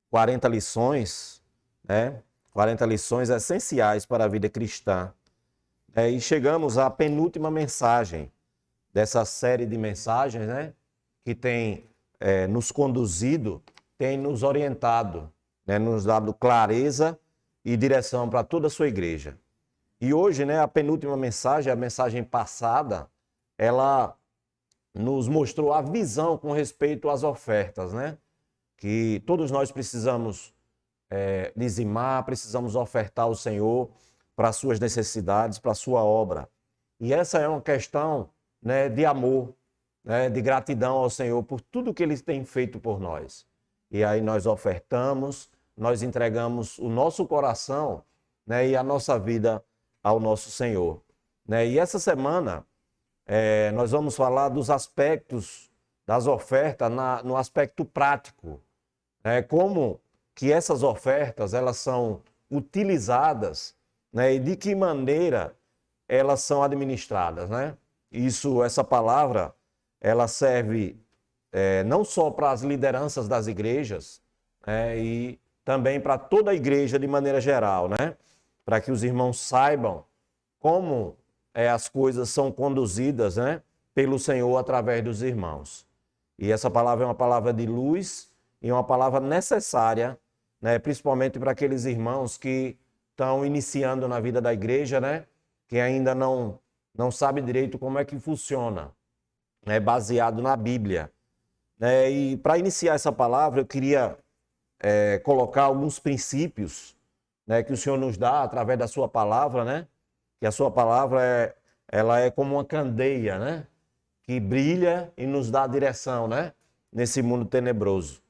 40 lições, né? 40 lições essenciais para a vida cristã. E chegamos à penúltima mensagem dessa série de mensagens, né? Que tem nos conduzido, tem nos orientado, né? Nos dado clareza e direção para toda a sua igreja. E hoje, né, a penúltima mensagem, a mensagem passada, ela nos mostrou a visão com respeito às ofertas, né? Que todos nós precisamos dizimar, precisamos ofertar ao Senhor para as suas necessidades, para a sua obra. E essa é uma questão, né, de amor, né, de gratidão ao Senhor por tudo que Ele tem feito por nós. E aí nós ofertamos, nós entregamos o nosso coração, né, e a nossa vida ao nosso Senhor. Né? E essa semana nós vamos falar dos aspectos das ofertas no aspecto prático. Como que essas ofertas elas são utilizadas, né, e de que maneira elas são administradas, né? Essa palavra, ela serve não só para as lideranças das igrejas, e também para toda a igreja de maneira geral, né? Para que os irmãos saibam como as coisas são conduzidas, né, pelo Senhor através dos irmãos. E essa palavra é uma palavra de luz e uma palavra necessária, né, principalmente para aqueles irmãos que estão iniciando na vida da igreja, né, que ainda não sabe direito como é que funciona, né, baseado na Bíblia. E para iniciar essa palavra, eu queria colocar alguns princípios, né, que o Senhor nos dá através da sua palavra, né, que a sua palavra ela é como uma candeia, né, que brilha e nos dá direção, né, nesse mundo tenebroso.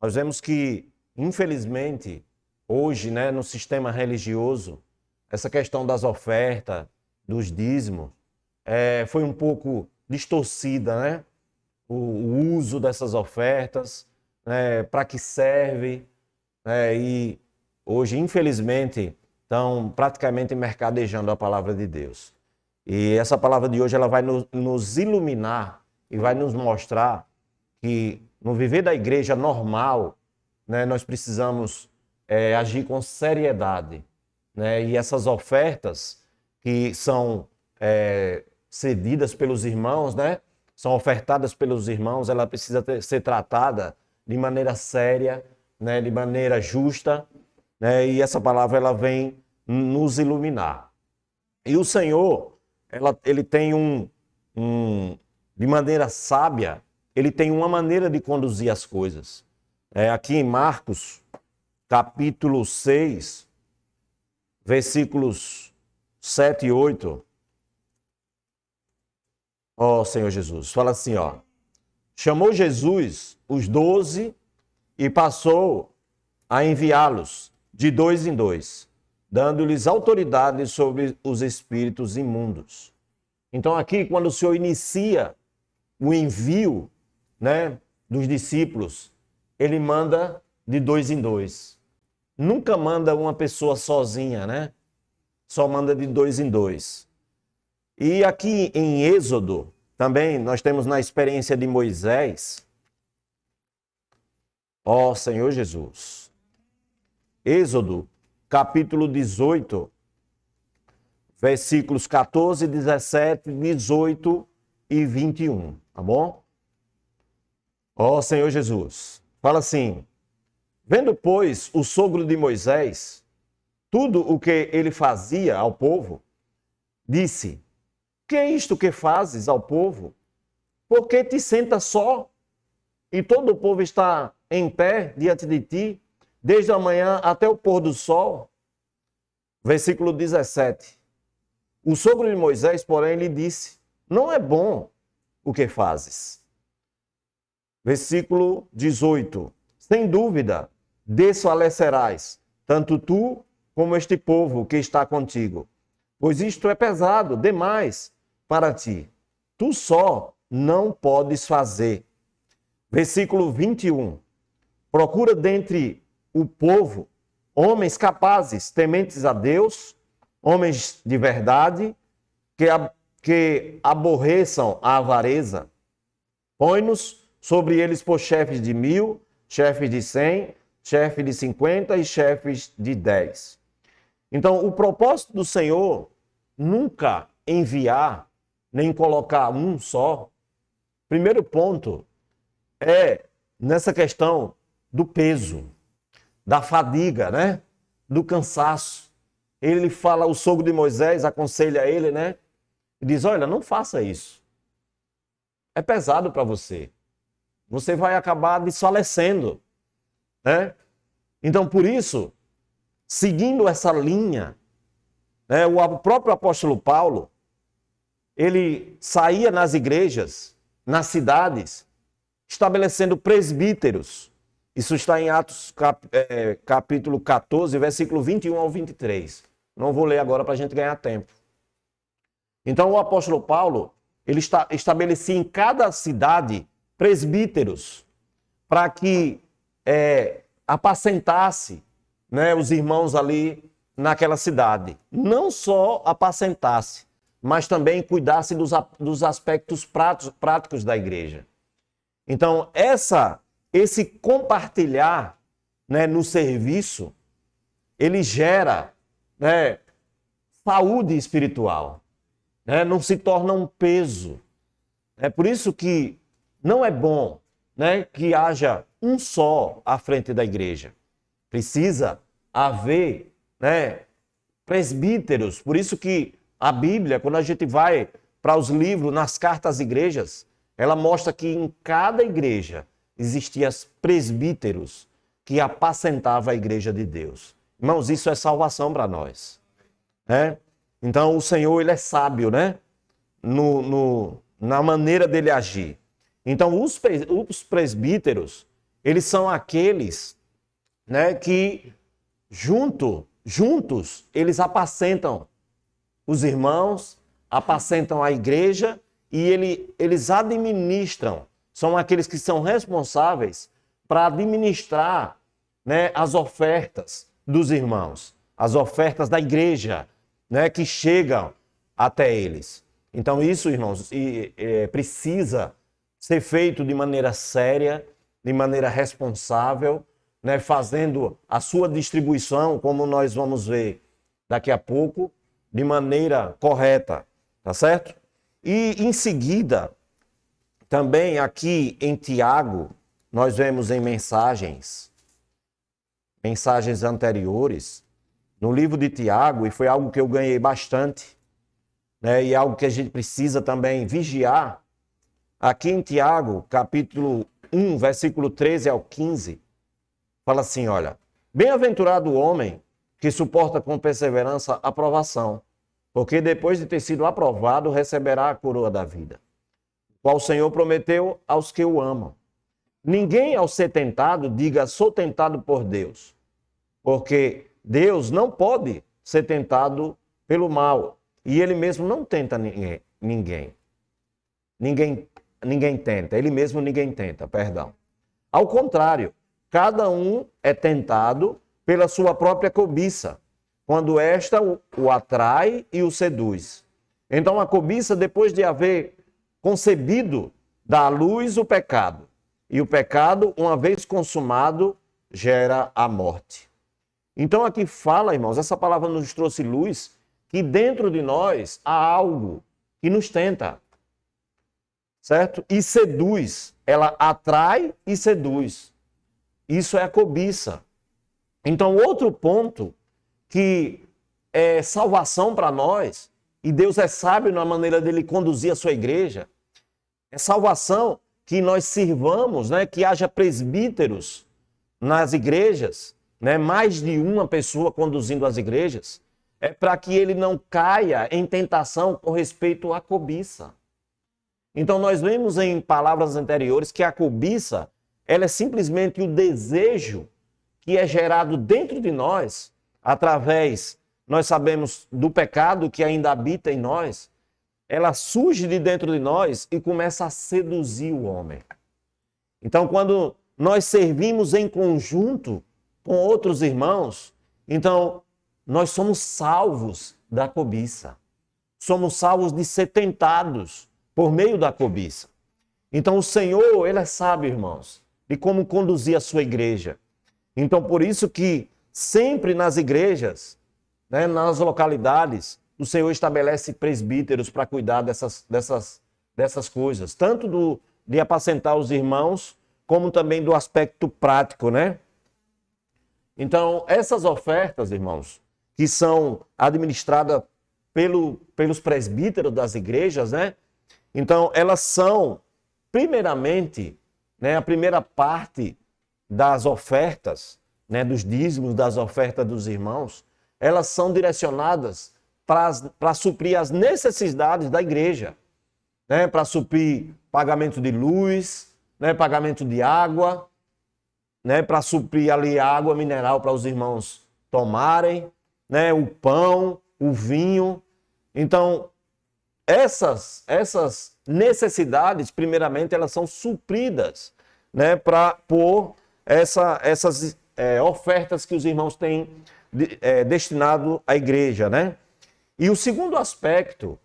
Nós vemos que, infelizmente, hoje, né, no sistema religioso, essa questão das ofertas, dos dízimos, foi um pouco distorcida, né? O uso dessas ofertas, né, para que serve, né? E hoje, infelizmente, estão praticamente mercadejando a palavra de Deus. E essa palavra de hoje ela vai nos iluminar e vai nos mostrar que no viver da igreja normal, né, nós precisamos agir com seriedade, né? E essas ofertas que são cedidas pelos irmãos, né, são ofertadas pelos irmãos, ela precisa ser tratada de maneira séria, né, de maneira justa, né? E essa palavra ela vem nos iluminar. E o Senhor, ele tem de maneira sábia, ele tem uma maneira de conduzir as coisas. Aqui em Marcos, capítulo 6, versículos 7 e 8. Ó Senhor Jesus, fala assim, ó. Chamou Jesus os 12 e passou a enviá-los de 2 em 2, dando-lhes autoridade sobre os espíritos imundos. Então aqui, quando o Senhor inicia o envio, né, dos discípulos, ele manda de 2 em 2. Nunca manda uma pessoa sozinha, né? Só manda de 2 em 2. E aqui em Êxodo, também nós temos na experiência de Moisés, ó Senhor Jesus. Êxodo, capítulo 18, versículos 14, 17, 18 e 21, tá bom? Ó Senhor Jesus, fala assim: vendo, pois, o sogro de Moisés, tudo o que ele fazia ao povo, disse: que é isto que fazes ao povo? Por que te sentas só? E todo o povo está em pé diante de ti, desde a manhã até o pôr do sol? Versículo 17. O sogro de Moisés, porém, lhe disse: não é bom o que fazes. Versículo 18. Sem dúvida, desfalecerás, tanto tu como este povo que está contigo, pois isto é pesado demais para ti. Tu só não podes fazer. Versículo 21. Procura dentre o povo homens capazes, tementes a Deus, homens de verdade, que aborreçam a avareza. Põe-nos sobre eles por chefes de 1000, chefes de 100, chefe de 50 e chefes de 10. Então, o propósito do Senhor nunca enviar, nem colocar um só. Primeiro ponto é nessa questão do peso, da fadiga, né? Do cansaço. Ele fala, o sogro de Moisés aconselha ele, né? E diz, olha, não faça isso. É pesado para você. Você vai acabar desfalecendo, né? Então, por isso, seguindo essa linha, né, o próprio apóstolo Paulo, ele saía nas igrejas, nas cidades, estabelecendo presbíteros. Isso está em Atos capítulo 14, versículo 21 ao 23. Não vou ler agora para a gente ganhar tempo. Então, o apóstolo Paulo, ele estabelecia em cada cidade presbíteros para que apacentasse, né, os irmãos ali naquela cidade. Não só apacentasse, mas também cuidasse dos aspectos práticos da igreja. Então, esse compartilhar, né, no serviço, ele gera, né, saúde espiritual, né, não se torna um peso. É por isso que não é bom, né, que haja um só à frente da igreja. Precisa haver, né, presbíteros. Por isso que a Bíblia, quando a gente vai para os livros, nas cartas às igrejas, ela mostra que em cada igreja existiam presbíteros que apacentavam a igreja de Deus. Irmãos, isso é salvação para nós, né? Então, o Senhor, ele é sábio, né? Na maneira dele agir. Então, os presbíteros, eles são aqueles, né, que juntos, eles apacentam os irmãos, apacentam a igreja e eles administram, são aqueles que são responsáveis para administrar, né, as ofertas dos irmãos, as ofertas da igreja, né, que chegam até eles. Então isso, irmãos, precisa ser feito de maneira séria, de maneira responsável, né, fazendo a sua distribuição, como nós vamos ver daqui a pouco, de maneira correta, tá certo? E em seguida, também aqui em Tiago, nós vemos em mensagens anteriores, no livro de Tiago, e foi algo que eu ganhei bastante, né, e algo que a gente precisa também vigiar. Aqui em Tiago, capítulo 1, versículo 13 ao 15, fala assim, olha, bem-aventurado o homem que suporta com perseverança a provação, porque depois de ter sido aprovado, receberá a coroa da vida, qual o Senhor prometeu aos que o amam. Ninguém, ao ser tentado, diga, sou tentado por Deus, porque Deus não pode ser tentado pelo mal, e ele mesmo não tenta ninguém. Ninguém tenta, ele mesmo ninguém tenta, perdão. Ao contrário, cada um é tentado pela sua própria cobiça, quando esta o atrai e o seduz. Então a cobiça, depois de haver concebido, dá à luz o pecado. E o pecado, uma vez consumado, gera a morte. Então aqui fala, irmãos, essa palavra nos trouxe luz, que dentro de nós há algo que nos tenta, certo? E seduz, ela atrai e seduz. Isso é a cobiça. Então outro ponto que é salvação para nós, e Deus é sábio na maneira dele conduzir a sua igreja, é salvação que nós sirvamos, né, que haja presbíteros nas igrejas, né, mais de uma pessoa conduzindo as igrejas, é para que ele não caia em tentação com respeito à cobiça. Então nós vemos em palavras anteriores que a cobiça, ela é simplesmente o desejo que é gerado dentro de nós, através, nós sabemos, do pecado que ainda habita em nós, ela surge de dentro de nós e começa a seduzir o homem. Então, quando nós servimos em conjunto com outros irmãos, então nós somos salvos da cobiça. Somos salvos de ser tentados por meio da cobiça. Então, o Senhor, ele é sábio, irmãos, de como conduzir a sua igreja. Então, por isso que sempre nas igrejas, né, nas localidades, o Senhor estabelece presbíteros para cuidar dessas coisas, tanto de apacentar os irmãos, como também do aspecto prático, né? Então, essas ofertas, irmãos, que são administradas pelos presbíteros das igrejas, né? Então, elas são, primeiramente, né, a primeira parte das ofertas, né, dos dízimos, das ofertas dos irmãos, elas são direcionadas para suprir as necessidades da igreja, né, para suprir pagamento de luz, né, pagamento de água, né, para suprir ali a água mineral para os irmãos tomarem, né, o pão, o vinho. Então, essas necessidades, primeiramente, elas são supridas, né, por essas ofertas que os irmãos têm destinado à igreja, né? E o segundo aspecto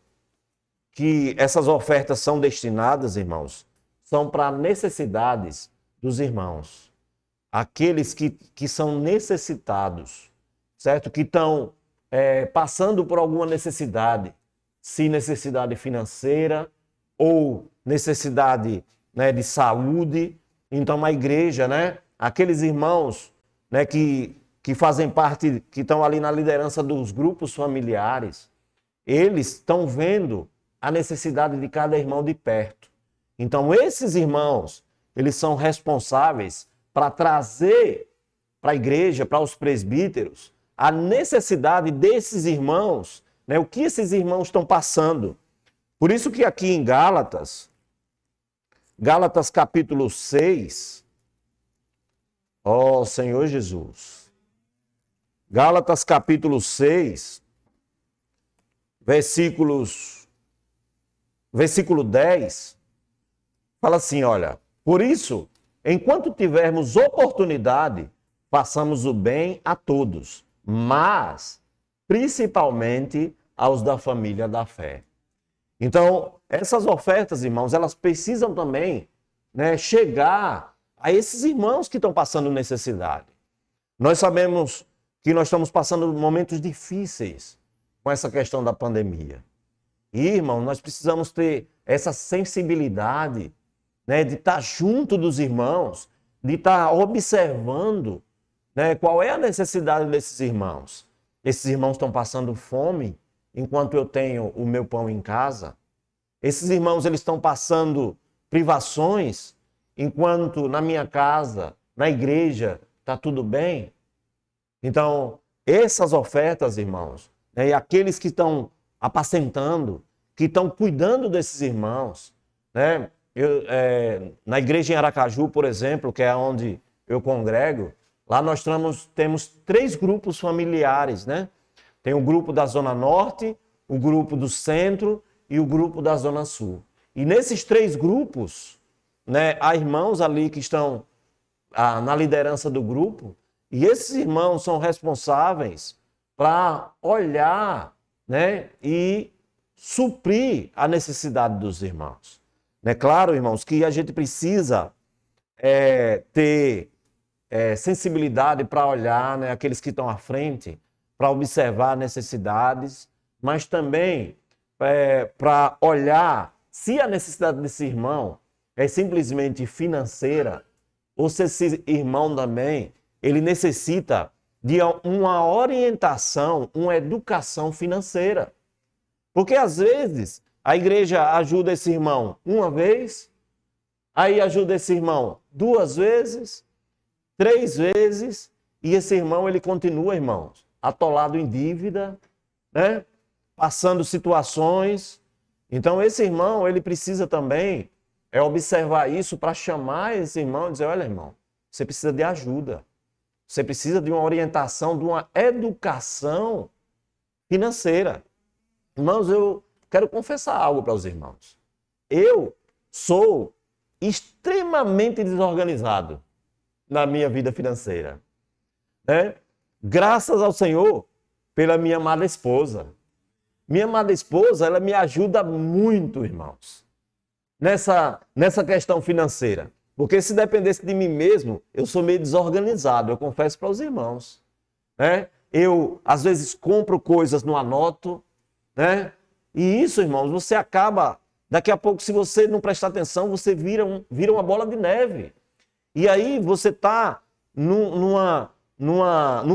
que essas ofertas são destinadas, irmãos, são para necessidades dos irmãos. Aqueles que são necessitados, certo? Que estão passando por alguma necessidade, se necessidade financeira ou necessidade, né, de saúde. Então, a igreja, né, aqueles irmãos, né, que fazem parte, que estão ali na liderança dos grupos familiares, eles estão vendo a necessidade de cada irmão de perto. Então, esses irmãos, eles são responsáveis para trazer para a igreja, para os presbíteros, a necessidade desses irmãos, né, o que esses irmãos estão passando. Por isso que aqui em Gálatas capítulo 6, ó Senhor Jesus, Gálatas capítulo 6, versículo 10, fala assim, olha, por isso, enquanto tivermos oportunidade, façamos o bem a todos, mas principalmente aos da família da fé. Então, essas ofertas, irmãos, elas precisam também, né, chegar a esses irmãos que estão passando necessidade. Nós sabemos que nós estamos passando momentos difíceis com essa questão da pandemia. E, irmão, nós precisamos ter essa sensibilidade, né, de estar junto dos irmãos, de estar observando, né, qual é a necessidade desses irmãos. Esses irmãos estão passando fome enquanto eu tenho o meu pão em casa. Esses irmãos, eles estão passando privações enquanto na minha casa, na igreja, está tudo bem. Então, essas ofertas, irmãos, né, e aqueles que estão apacentando, que estão cuidando desses irmãos, né? Na igreja em Aracaju, por exemplo, que é onde eu congrego, lá nós temos 3 grupos familiares, né? Tem o grupo da Zona Norte, o grupo do Centro e o grupo da Zona Sul. E nesses 3 grupos, né, há irmãos ali que estão na liderança do grupo, e esses irmãos são responsáveis para olhar, né, e suprir a necessidade dos irmãos. É claro, irmãos, que a gente precisa ter sensibilidade para olhar, né, aqueles que estão à frente, para observar necessidades, mas também para olhar se a necessidade desse irmão é simplesmente financeira, ou se esse irmão também ele necessita de uma orientação, uma educação financeira. Porque às vezes a igreja ajuda esse irmão uma vez, aí ajuda esse irmão 2 vezes, 3 vezes, e esse irmão ele continua, irmãos, atolado em dívida, né? Passando situações. Então esse irmão ele precisa também observar isso para chamar esse irmão e dizer, olha, irmão, você precisa de ajuda. Você precisa de uma orientação, de uma educação financeira. Irmãos, eu quero confessar algo para os irmãos. Eu sou extremamente desorganizado na minha vida financeira, né? Graças ao Senhor pela minha amada esposa. Minha amada esposa, ela me ajuda muito, irmãos, nessa questão financeira. Porque se dependesse de mim mesmo, eu sou meio desorganizado, eu confesso para os irmãos, né? Eu, às vezes, compro coisas, não anoto, né? E isso, irmãos, você acaba, daqui a pouco, se você não prestar atenção, você vira uma bola de neve. E aí você está num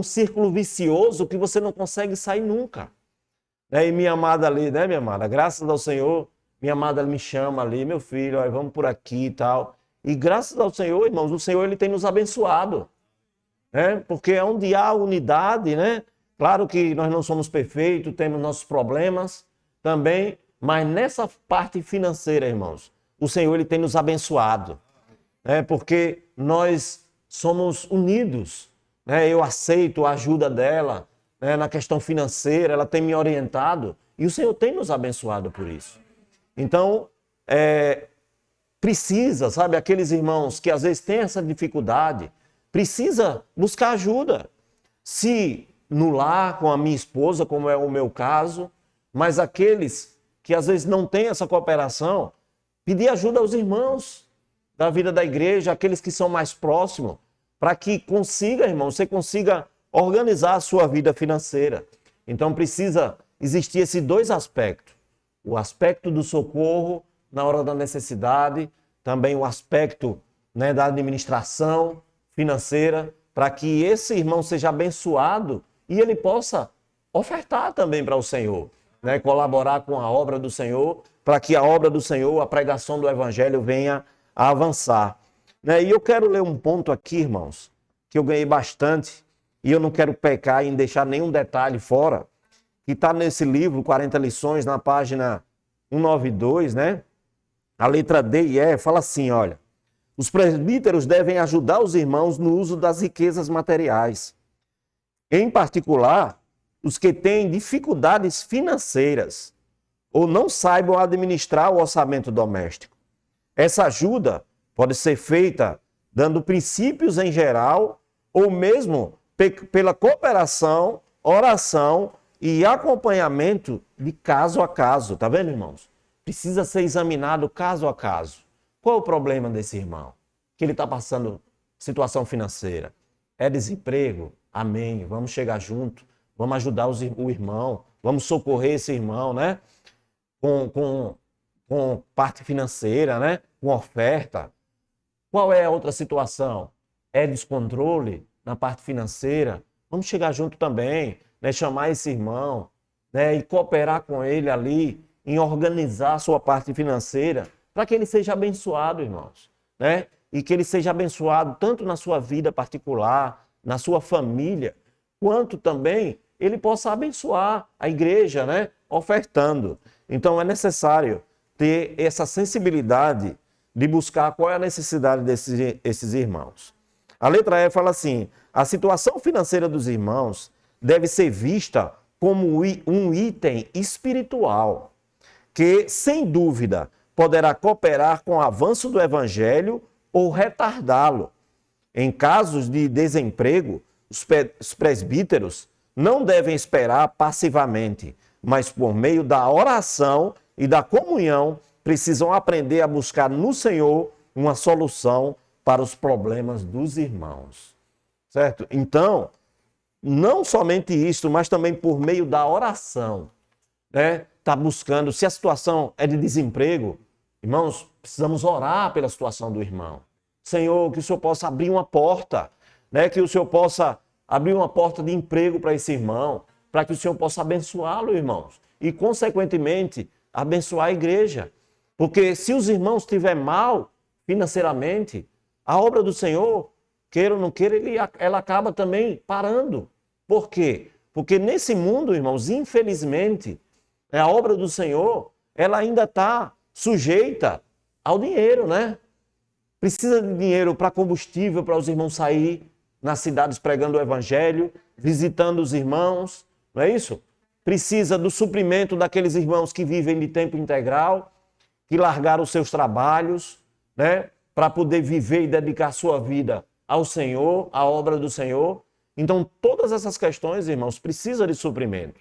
círculo vicioso que você não consegue sair nunca. E minha amada ali, né, minha amada? Graças ao Senhor, minha amada me chama ali, meu filho, ó, vamos por aqui e tal. E graças ao Senhor, irmãos, o Senhor ele tem nos abençoado, né? Porque onde há unidade, né? Claro que nós não somos perfeitos, temos nossos problemas também, mas nessa parte financeira, irmãos, o Senhor ele tem nos abençoado, né? Porque nós somos unidos, né? Eu aceito a ajuda dela, né? Na questão financeira, ela tem me orientado e o Senhor tem nos abençoado por isso. Então, precisa, sabe, aqueles irmãos que às vezes têm essa dificuldade, precisa buscar ajuda. Se no lar, com a minha esposa, como é o meu caso, mas aqueles que às vezes não têm essa cooperação, pedir ajuda aos irmãos da vida da igreja, aqueles que são mais próximos, para que consiga, irmão, você consiga organizar a sua vida financeira. Então precisa existir esses dois aspectos. O aspecto do socorro na hora da necessidade, também o aspecto, né, da administração financeira, para que esse irmão seja abençoado e ele possa ofertar também para o Senhor, né, colaborar com a obra do Senhor, para que a obra do Senhor, a pregação do Evangelho venha a avançar. Né? E eu quero ler um ponto aqui, irmãos, que eu ganhei bastante, e eu não quero pecar em deixar nenhum detalhe fora, que está nesse livro, 40 lições, na página 192, né? A letra D e E fala assim, olha, os presbíteros devem ajudar os irmãos no uso das riquezas materiais. Em particular, os que têm dificuldades financeiras ou não saibam administrar o orçamento doméstico. Essa ajuda pode ser feita dando princípios em geral ou mesmo pela cooperação, oração e acompanhamento de caso a caso. Tá vendo, irmãos? Precisa ser examinado caso a caso. Qual é o problema desse irmão? Que ele está passando situação financeira. É desemprego? Amém. Vamos chegar junto. Vamos ajudar o irmão. Vamos socorrer esse irmão, né? Com parte financeira, né? Com oferta. Qual é a outra situação? É descontrole na parte financeira? Vamos chegar junto também, né? Chamar esse irmão, né? E cooperar com ele ali em organizar a sua parte financeira para que ele seja abençoado, irmãos, né? E que ele seja abençoado tanto na sua vida particular, na sua família, quanto também ele possa abençoar a igreja, né? Ofertando. Então é necessário ter essa sensibilidade de buscar qual é a necessidade desses irmãos. A letra E fala assim, a situação financeira dos irmãos deve ser vista como um item espiritual, que, sem dúvida, poderá cooperar com o avanço do evangelho ou retardá-lo. Em casos de desemprego, os presbíteros não devem esperar passivamente, mas por meio da oração e da comunhão, precisam aprender a buscar no Senhor uma solução para os problemas dos irmãos. Certo? Então, não somente isso, mas também por meio da oração, né? Tá buscando, se a situação é de desemprego, irmãos, precisamos orar pela situação do irmão. Senhor, que o Senhor possa abrir uma porta, né? Que o Senhor possa abrir uma porta de emprego para esse irmão, para que o Senhor possa abençoá-lo, irmãos. E, consequentemente, abençoar a igreja. Porque se os irmãos estiverem mal financeiramente, a obra do Senhor, queira ou não queira, ela acaba também parando. Por quê? Porque nesse mundo, irmãos, infelizmente, a obra do Senhor, ela ainda está sujeita ao dinheiro, né? Precisa de dinheiro para combustível, para os irmãos sair nas cidades pregando o evangelho, visitando os irmãos, não é isso? Precisa do suprimento daqueles irmãos que vivem de tempo integral, que largaram os seus trabalhos, né? Para poder viver e dedicar sua vida ao Senhor, à obra do Senhor. Então, todas essas questões, irmãos, precisam de suprimento.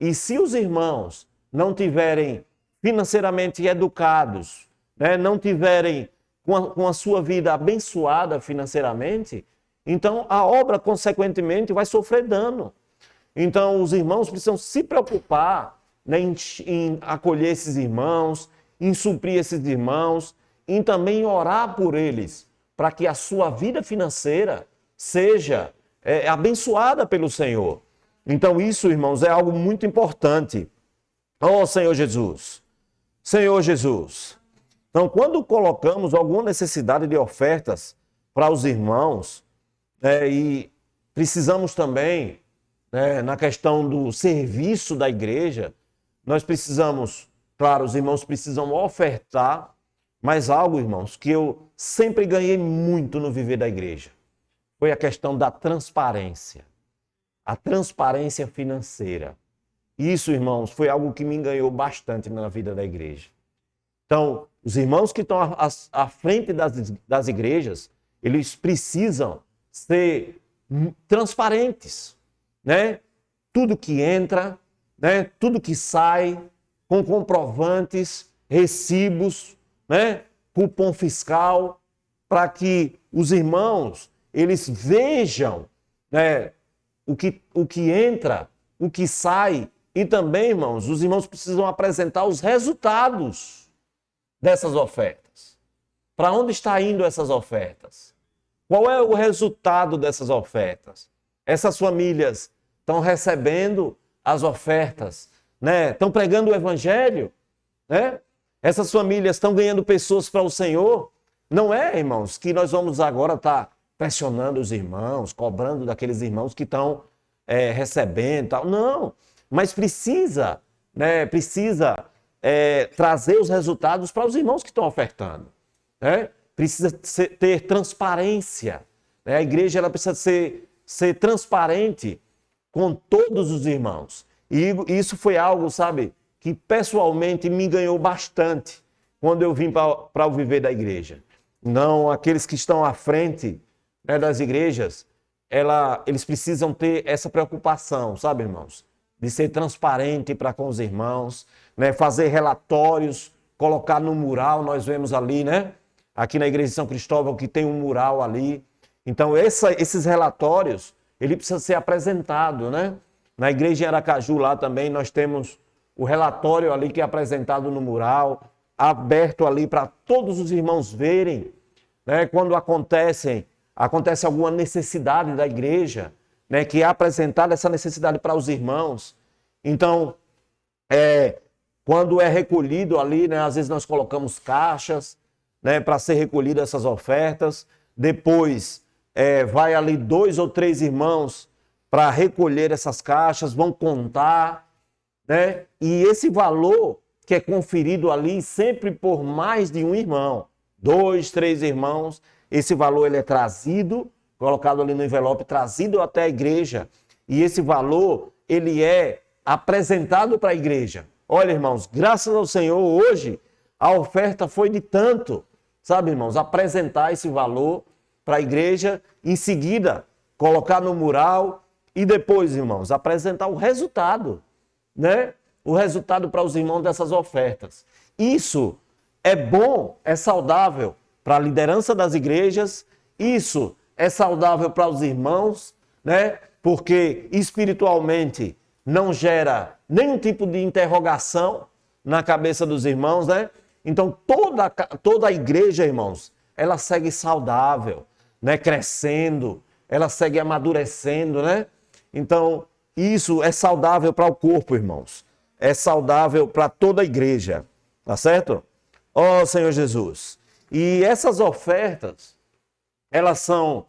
E se os irmãos não tiverem financeiramente educados, né, não tiverem com a sua vida abençoada financeiramente, então a obra, consequentemente, vai sofrer dano. Então, os irmãos precisam se preocupar, né, em acolher esses irmãos, em suprir esses irmãos, em também orar por eles, para que a sua vida financeira seja abençoada pelo Senhor. Então, isso, irmãos, é algo muito importante. Oh, Senhor Jesus! Senhor Jesus! Então, quando colocamos alguma necessidade de ofertas para os irmãos, e precisamos também, na questão do serviço da igreja, nós precisamos, claro, os irmãos precisam ofertar, mas algo, irmãos, que eu sempre ganhei muito no viver da igreja, foi a questão da transparência. A transparência financeira. Isso, irmãos, foi algo que me ganhou bastante na vida da igreja. Então, os irmãos que estão à frente das igrejas, eles precisam ser transparentes, né? Tudo que entra, né? Tudo que sai, com comprovantes, recibos, né? Cupom fiscal, para que os irmãos, eles vejam, né? O que entra, o que sai, e também, irmãos, os irmãos precisam apresentar os resultados dessas ofertas. Para onde está indo essas ofertas? Qual é o resultado dessas ofertas? Essas famílias estão recebendo as ofertas, né? Estão pregando o evangelho, né? Essas famílias estão ganhando pessoas para o Senhor. Não é, irmãos, que nós vamos agora estar pressionando os irmãos, cobrando daqueles irmãos que estão recebendo, tal. Não, mas precisa, né? Precisa trazer os resultados para os irmãos que estão ofertando, né? Precisa ter transparência, né? A igreja ela precisa ser transparente com todos os irmãos. E isso foi algo, sabe, que pessoalmente me ganhou bastante quando eu vim para o viver da igreja. Não, aqueles que estão à frente, né, das igrejas, eles precisam ter essa preocupação, sabe, irmãos? De ser transparente para com os irmãos, né? Fazer relatórios, colocar no mural, nós vemos ali, né? Aqui na igreja de São Cristóvão, que tem um mural ali. Então, esses relatórios, ele precisa ser apresentado, né? Na igreja em Aracaju, lá também, nós temos o relatório ali que é apresentado no mural, aberto ali para todos os irmãos verem, né? Quando acontece alguma necessidade da igreja, né? Que é apresentada essa necessidade para os irmãos. Então, quando é recolhido ali, né? Às vezes nós colocamos caixas, né? Para ser recolhido essas ofertas. Depois, vai ali 2 ou 3 irmãos para recolher essas caixas, vão contar, né? E esse valor que é conferido ali sempre por mais de um irmão, 2, 3 irmãos, esse valor ele é trazido, colocado ali no envelope, trazido até a igreja, e esse valor ele é apresentado para a igreja. Olha, irmãos, graças ao Senhor, hoje a oferta foi de tanto, sabe, irmãos, apresentar esse valor para a igreja, em seguida colocar no mural e depois, irmãos, apresentar o resultado, né? O resultado para os irmãos dessas ofertas. Isso é bom, é saudável para a liderança das igrejas, isso é saudável para os irmãos, né? Porque espiritualmente não gera nenhum tipo de interrogação na cabeça dos irmãos, né? Então toda a igreja, irmãos, ela segue saudável, né? Crescendo, ela segue amadurecendo, né? Então isso é saudável para o corpo, irmãos. É saudável para toda a igreja, tá certo? Ó Senhor Jesus. E essas ofertas, elas são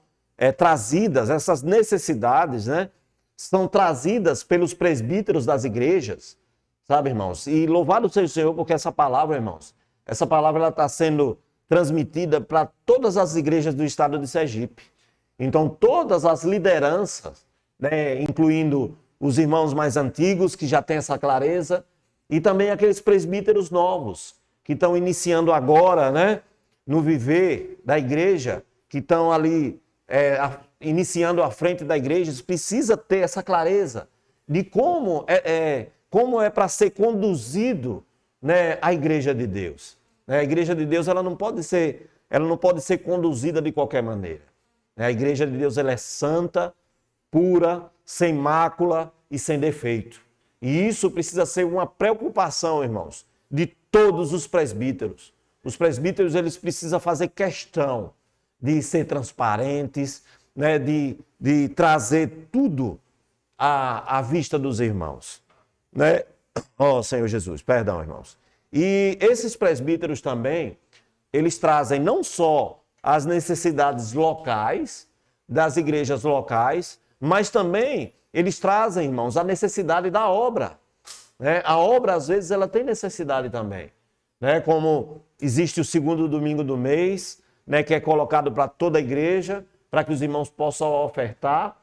trazidas, essas necessidades, né? São trazidas pelos presbíteros das igrejas, sabe, irmãos? E louvado seja o Senhor, porque essa palavra, irmãos, essa palavra ela está sendo transmitida para todas as igrejas do estado de Sergipe. Então, todas as lideranças, né, incluindo os irmãos mais antigos, que já têm essa clareza, e também aqueles presbíteros novos, que estão iniciando agora, né, no viver da igreja, que estão ali iniciando à frente da igreja, precisa ter essa clareza de como é para ser conduzido, né, a igreja de Deus. A igreja de Deus ela não pode ser ela não pode ser conduzida de qualquer maneira. A igreja de Deus, ela é santa, pura, sem mácula e sem defeito. E isso precisa ser uma preocupação, irmãos, de todos os presbíteros. Os presbíteros, eles precisam fazer questão de ser transparentes, né, de trazer tudo à vista dos irmãos. Né? Oh, Senhor Jesus, perdão, irmãos. E esses presbíteros também, eles trazem não só as necessidades locais, das igrejas locais, mas também eles trazem, irmãos, a necessidade da obra. Né? A obra, às vezes, ela tem necessidade também. Né? Como existe o segundo domingo do mês, né, que é colocado para toda a igreja, para que os irmãos possam ofertar,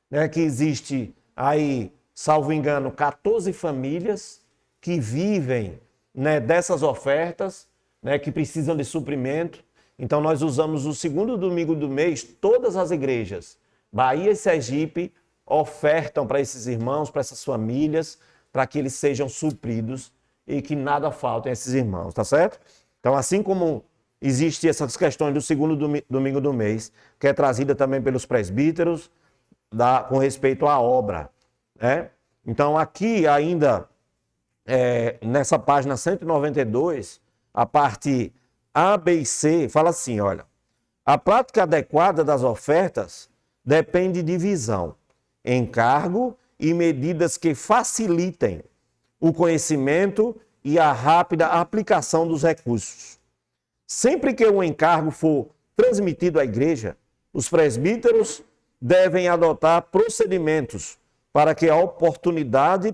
né, que existe aí, salvo engano, 14 famílias que vivem, né, dessas ofertas, né, que precisam de suprimento. Então nós usamos o segundo domingo do mês, todas as igrejas, Bahia e Sergipe, ofertam para esses irmãos, para essas famílias, para que eles sejam supridos e que nada faltem a esses irmãos, tá certo? Então, assim como existem essas questões do segundo domingo do mês, que é trazida também pelos presbíteros, com respeito à obra, né? Então, aqui ainda, nessa página 192, a parte A, B e C, fala assim, olha, a prática adequada das ofertas depende de visão, encargo e medidas que facilitem o conhecimento e a rápida aplicação dos recursos. Sempre que o encargo for transmitido à igreja, os presbíteros devem adotar procedimentos para que a oportunidade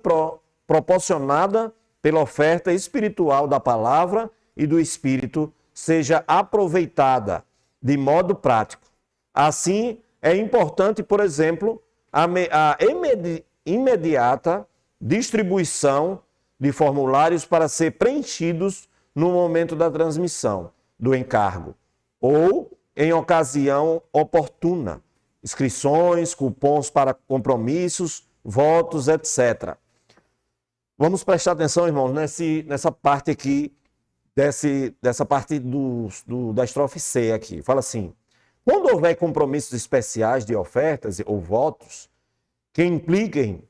proporcionada pela oferta espiritual da palavra e do Espírito seja aproveitada de modo prático. Assim, é importante, por exemplo, a imediata distribuição de formulários para ser preenchidos no momento da transmissão do encargo ou em ocasião oportuna, inscrições, cupons para compromissos, votos, etc. Vamos prestar atenção, irmãos, nessa parte aqui, dessa parte da estrofe C aqui. Fala assim, quando houver compromissos especiais de ofertas ou votos que impliquem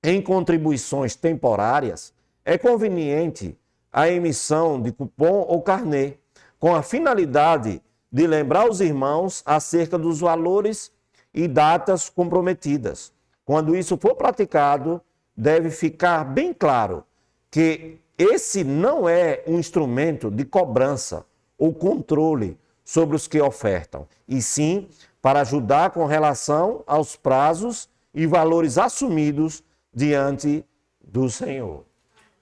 em contribuições temporárias, é conveniente a emissão de cupom ou carnê, com a finalidade de lembrar os irmãos acerca dos valores e datas comprometidas. Quando isso for praticado, deve ficar bem claro que esse não é um instrumento de cobrança ou controle sobre os que ofertam, e sim para ajudar com relação aos prazos e valores assumidos diante do Senhor.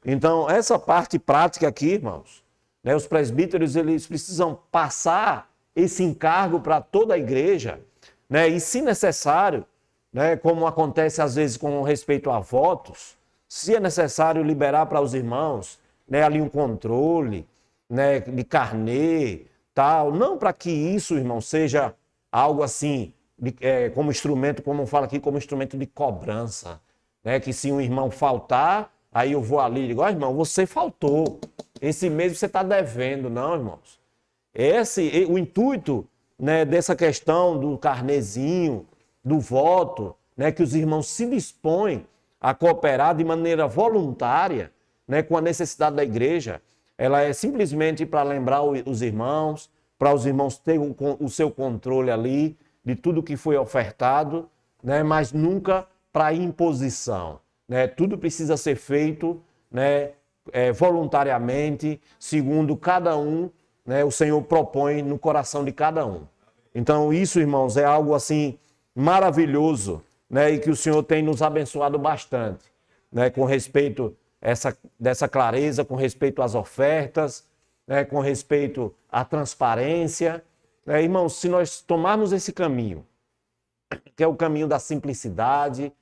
Então, essa parte prática aqui, irmãos, né, os presbíteros, eles precisam passar esse encargo para toda a igreja, né, e se necessário, né, como acontece às vezes com respeito a votos, se é necessário liberar para os irmãos, né, ali um controle, né, de carnê, tal, não para que isso, irmão, seja algo assim, como instrumento, como fala aqui, como instrumento de cobrança, né, que se um irmão faltar, aí eu vou ali e digo, irmão, você faltou, esse mês você está devendo. Não, irmãos. O intuito, né, dessa questão do carnezinho, do voto, né, que os irmãos se dispõem a cooperar de maneira voluntária, né, com a necessidade da igreja, ela é simplesmente para lembrar os irmãos, para os irmãos terem o seu controle ali de tudo que foi ofertado, né, mas nunca para imposição. Né? Tudo precisa ser feito, né, voluntariamente, segundo cada um, né, o Senhor propõe no coração de cada um. Então isso, irmãos, é algo assim maravilhoso, né, e que o Senhor tem nos abençoado bastante, né, com respeito dessa clareza, com respeito às ofertas, né, com respeito à transparência. Né, irmãos, se nós tomarmos esse caminho, que é o caminho da simplicidade,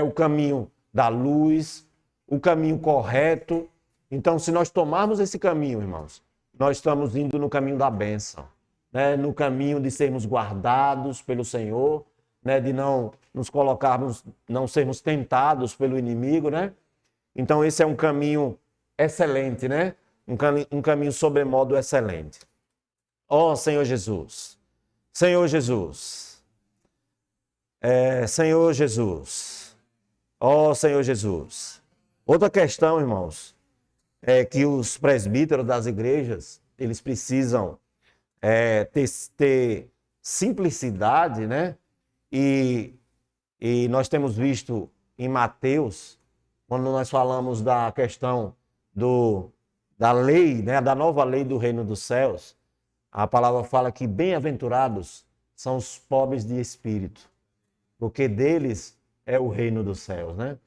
o caminho da luz, o caminho correto. Então, se nós tomarmos esse caminho, irmãos, nós estamos indo no caminho da bênção, né? No caminho de sermos guardados pelo Senhor, né? De não nos colocarmos, não sermos tentados pelo inimigo, né? Então, esse é um caminho excelente, né? Um caminho sobremodo excelente. Ó Senhor Jesus. Senhor Jesus. Senhor Jesus. Ó Senhor Jesus. Outra questão, irmãos, é que os presbíteros das igrejas, eles precisam ter simplicidade, né? E nós temos visto em Mateus, quando nós falamos da questão da lei, né? Da nova lei do reino dos céus, a palavra fala que bem-aventurados são os pobres de espírito, porque deles é o reino dos céus, né?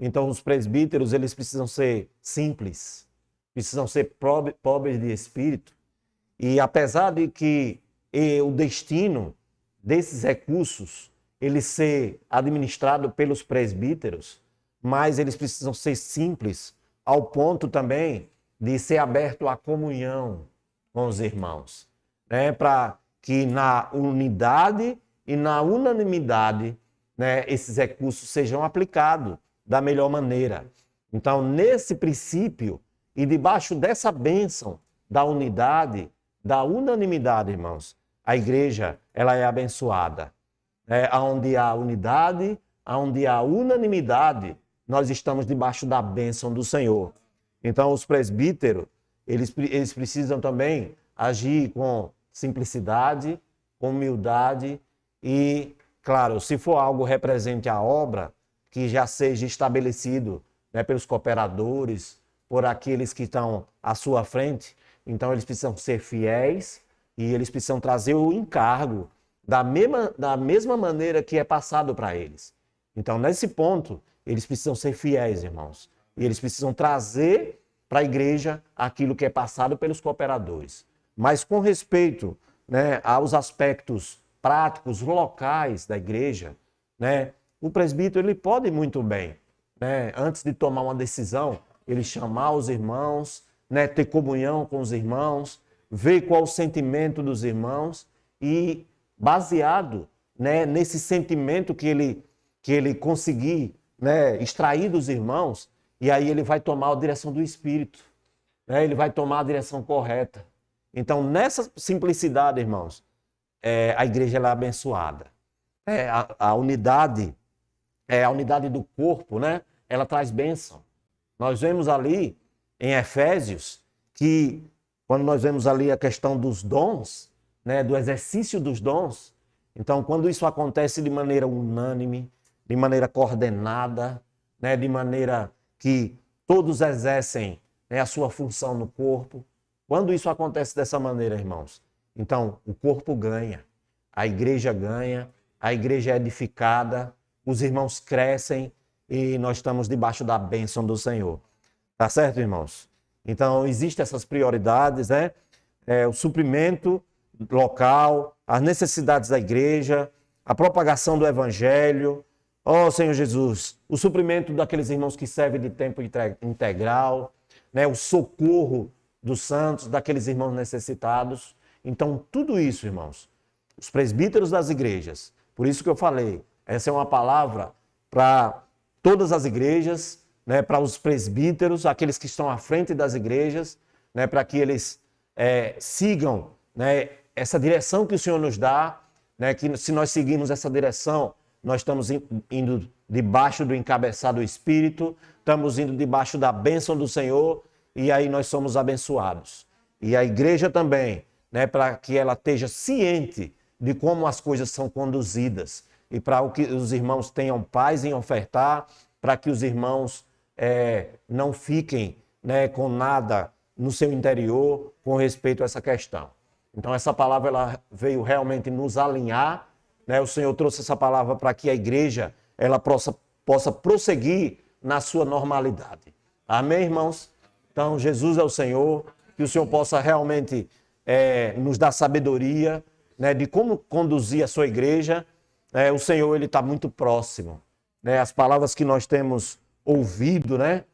Então, os presbíteros, eles precisam ser simples, precisam ser pobres de espírito. E apesar de que o destino desses recursos, ele ser administrado pelos presbíteros, mas eles precisam ser simples, ao ponto também de ser aberto à comunhão com os irmãos, né? Para que na unidade e na unanimidade, né, esses recursos sejam aplicados da melhor maneira. Então, nesse princípio e debaixo dessa bênção da unidade, da unanimidade, irmãos, a igreja, ela é abençoada. Onde há unidade, onde há unanimidade, nós estamos debaixo da bênção do Senhor. Então, os presbíteros, eles precisam também agir com simplicidade, com humildade e, claro, se for algo represente a obra, que já seja estabelecido, né, pelos cooperadores, por aqueles que estão à sua frente. Então, eles precisam ser fiéis e eles precisam trazer o encargo da mesma maneira que é passado para eles. Então, nesse ponto, eles precisam ser fiéis, irmãos. E eles precisam trazer para a igreja aquilo que é passado pelos cooperadores. Mas com respeito, né, aos aspectos práticos, locais da igreja, né, o presbítero ele pode muito bem, né, antes de tomar uma decisão, ele chamar os irmãos, né, ter comunhão com os irmãos, ver qual o sentimento dos irmãos e, baseado, né, nesse sentimento que ele conseguir, né, extrair dos irmãos, e aí ele vai tomar a direção do Espírito, né, ele vai tomar a direção correta. Então, nessa simplicidade, irmãos, a igreja ela é abençoada. A unidade do corpo, né? Ela traz bênção. Nós vemos ali em Efésios que, quando nós vemos ali a questão dos dons, né? Do exercício dos dons, então, quando isso acontece de maneira unânime, de maneira coordenada, né? De maneira que todos exercem, né, a sua função no corpo, quando isso acontece dessa maneira, irmãos, então o corpo ganha, a igreja é edificada, os irmãos crescem e nós estamos debaixo da bênção do Senhor. Tá certo, irmãos? Então, existem essas prioridades, né? O suprimento local, as necessidades da igreja, a propagação do evangelho, Senhor Jesus, o suprimento daqueles irmãos que servem de tempo integral, né? O socorro dos santos, daqueles irmãos necessitados. Então, tudo isso, irmãos, os presbíteros das igrejas, por isso que eu falei, essa é uma palavra para todas as igrejas, né, para os presbíteros, aqueles que estão à frente das igrejas, né, para que eles sigam, né, essa direção que o Senhor nos dá, né, que se nós seguirmos essa direção, nós estamos indo debaixo do encabeçado do Espírito, estamos indo debaixo da bênção do Senhor, e aí nós somos abençoados. E a igreja também, né, para que ela esteja ciente de como as coisas são conduzidas e para que os irmãos tenham paz em ofertar, para que os irmãos não fiquem, né, com nada no seu interior com respeito a essa questão. Então essa palavra ela veio realmente nos alinhar, né? O Senhor trouxe essa palavra para que a igreja ela possa prosseguir na sua normalidade. Amém, irmãos? Então, Jesus é o Senhor, que o Senhor possa realmente nos dar sabedoria, né, de como conduzir a sua igreja. O Senhor, ele está muito próximo. Né? As palavras que nós temos ouvido, né,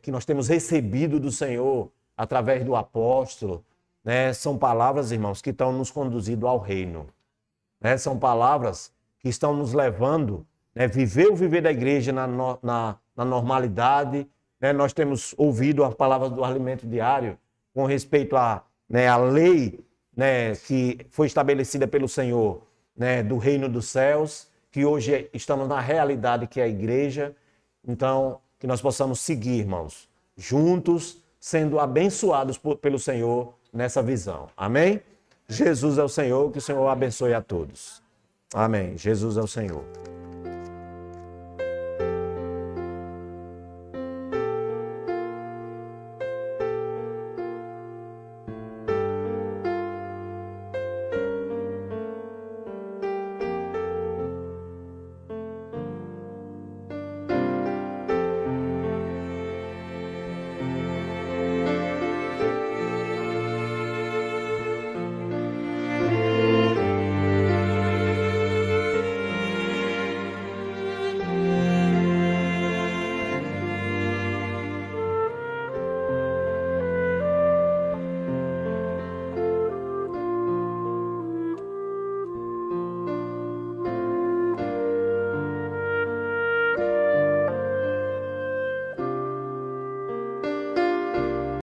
que nós temos recebido do Senhor através do apóstolo, né, são palavras, irmãos, que estão nos conduzindo ao reino. Né? São palavras que estão nos levando, né, o viver da igreja na normalidade. Nós temos ouvido as palavras do alimento diário com respeito à, né, à lei né, que foi estabelecida pelo Senhor, né, do reino dos céus, que hoje estamos na realidade que é a igreja. Então, que nós possamos seguir, irmãos, juntos, sendo abençoados pelo Senhor nessa visão. Amém? Jesus é o Senhor, que o Senhor abençoe a todos. Amém. Jesus é o Senhor.